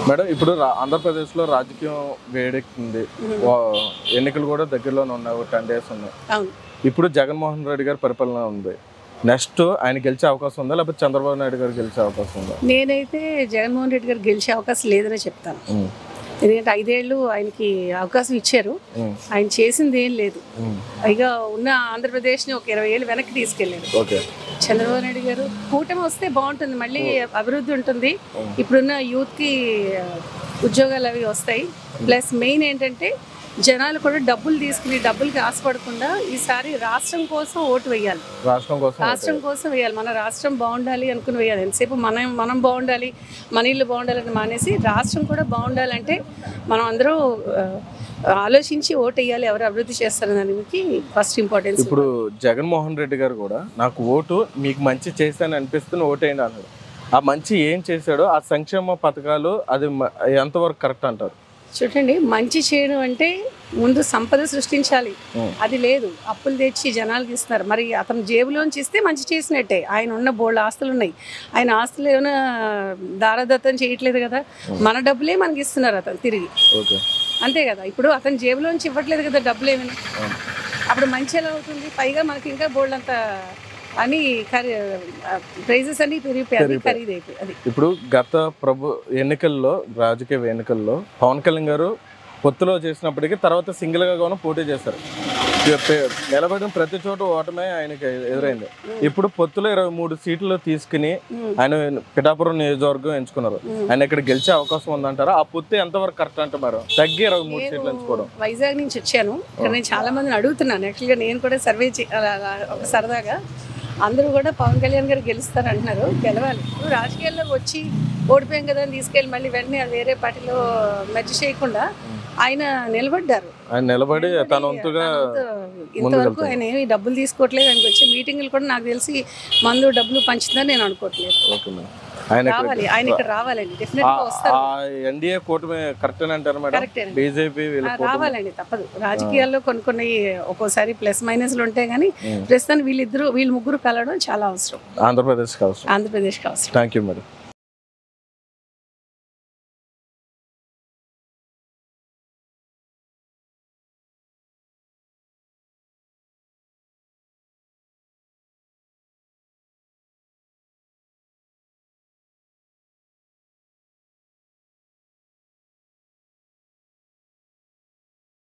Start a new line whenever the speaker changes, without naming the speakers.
Madam ఇప్పుడు ఆంధ్రప్రదేశ్లో రాజకీయం వేడెక్కింది. ఎన్నికలు కూడా దగ్గరలోనే ఉన్నాయి, 10 days ఉన్నాయి. ఇప్పుడు జగన్మోహన్ రెడ్డి గారి పరిపాలన ఉంది. నెక్స్ట్ ఆయన గెలిచే అవకాశం ఉందా, లేకపోతే చంద్రబాబు నాయుడు గారు గెలిచే అవకాశం ఉందా?
నేనైతే జగన్మోహన్ రెడ్డి గారు గెలిచే అవకాశం లేదనే చెప్తాను. ఎందుకంటే 5 ఏళ్ళు ఆయనకి అవకాశం ఇచ్చారు, ఆయన చేసింది ఏం లేదు. పైగా ఉన్న ఆంధ్రప్రదేశ్ని ఒక 20 ఏళ్ళు వెనక్కి తీసుకెళ్ళారు. చంద్రబాబు నాయుడు గారు కూటమి వస్తే బాగుంటుంది, మళ్ళీ అభివృద్ధి ఉంటుంది, ఇప్పుడున్న యూత్కి ఉద్యోగాలు అవి వస్తాయి. ప్లస్ మెయిన్ ఏంటంటే జనాలు కూడా డబ్బులు తీసుకుని డబ్బులకి ఆశపడకుండా ఈసారి రాష్ట్రం కోసం ఓటు వేయాలి. రాష్ట్రం కోసం వేయాలి. మన రాష్ట్రం బాగుండాలి అనుకుని వేయాలి. ఎంతసేపు మనం బాగుండాలి, మన ఇల్లు బాగుండాలని మానేసి రాష్ట్రం కూడా బాగుండాలంటే మనం అందరూ ఆలోచించి ఓటు వేయాలి, ఎవరు అభివృద్ధి చేస్తారని దానికి ఫస్ట్ ఇంపార్టెన్స్.
ఇప్పుడు జగన్మోహన్ రెడ్డి గారు కూడా నాకు ఓటు మీకు మంచి చేశాను అనిపిస్తుంది ఓటేయండి అన్నాడు. ఆ మంచి ఏం చేశాడో, ఆ సంక్షేమ పథకాలు అది ఎంతవరకు కరెక్ట్ అంటారు?
చూడండి, మంచి చేయడం అంటే ముందు సంపద సృష్టించాలి, అది లేదు. అప్పులు తెచ్చి జనాలకి ఇస్తున్నారు. మరి అతను జేబులోంచి ఇస్తే మంచి చేసినట్టే. ఆయన ఉన్న బోల్డ్ ఆస్తులు ఉన్నాయి, ఆయన ఆస్తులు ఏమైనా దారదత్తం చేయట్లేదు కదా, మన డబ్బులే మనకి ఇస్తున్నారు అతను తిరిగి, అంతే కదా. ఇప్పుడు అతను జేబులోంచి ఇవ్వట్లేదు కదా డబ్బులు ఏమైనా, అప్పుడు మంచి ఎలా అవుతుంది? పైగా మనకి ఇంకా బోల్డ్ అంత అని ప్రైజెస్ అన్ని పెరిగిపోయాయి, ఖరీదైపోయి. అది
ఇప్పుడు గత ఎన్నికల్లో, రాజకీయ ఎన్నికల్లో పవన్ కళ్యాణ్ గారు పొత్తులో చేసినప్పటికీ తర్వాత సింగిల్గా కూడా పోటీ చేశారు. నిలబడిన ప్రతి చోట ఓటమే ఆయనకి ఎదురైంది. ఇప్పుడు పొత్తులో 23 సీట్లు తీసుకుని ఆయన పిఠాపురం నియోజకవర్గం ఎంచుకున్నారు. ఆయన ఇక్కడ గెలిచే అవకాశం ఉందంటారా? ఆ పొత్తు ఎంతవరకు కరెక్ట్ అంటున్నారు? తగ్గి 23 సీట్లు ఎంచుకోవడం.
వైజాగ్ నుంచి వచ్చాను, ఇక్కడ నేను చాలా మందిని అడుగుతున్నాను. యాక్చువల్గా నేను కూడా సర్వే ఒక సరదాగా అందరూ కూడా పవన్ కళ్యాణ్ గారు గెలుస్తారు అంటున్నారు. గెలవాలి. ఇప్పుడు రాజకీయాల్లోకి వచ్చి ఓడిపోయాం కదా అని తీసుకెళ్ళి మళ్ళీ వెంటనే వేరే పార్టీలో మెర్జ్ చేయకుండా ఆయన నిలబడ్డారు.
ఆయన నిలబడి తన వంతుగా
ఇంతవరకు ఆయన ఏమి డబ్బులు తీసుకోవట్లేదు. ఆయనకు వచ్చే మీటింగ్లు కూడా నాకు తెలిసి మందు డబ్బులు పంచుతుందని నేను అనుకోవట్లేదు. రావాలి, ఆయన ఇక్కడ రావాలండి, డెఫినెట్ గా వస్తారు.
ఎన్డీఏ కూటమి కరెక్ట్ అంటారు మేడం? బీజేపీ
రావాలండి, తప్పదు. రాజకీయాల్లో కొన్ని ఒక్కోసారి ప్లస్ మైనస్లు ఉంటాయి, కానీ ప్రస్తుతానికి వీళ్ళు ముగ్గురు కలవడం చాలా అవసరం.
ఆంధ్రప్రదేశ్ కి అవసరం.
ఆంధ్రప్రదేశ్ కి అవసరం.
Thank you madam.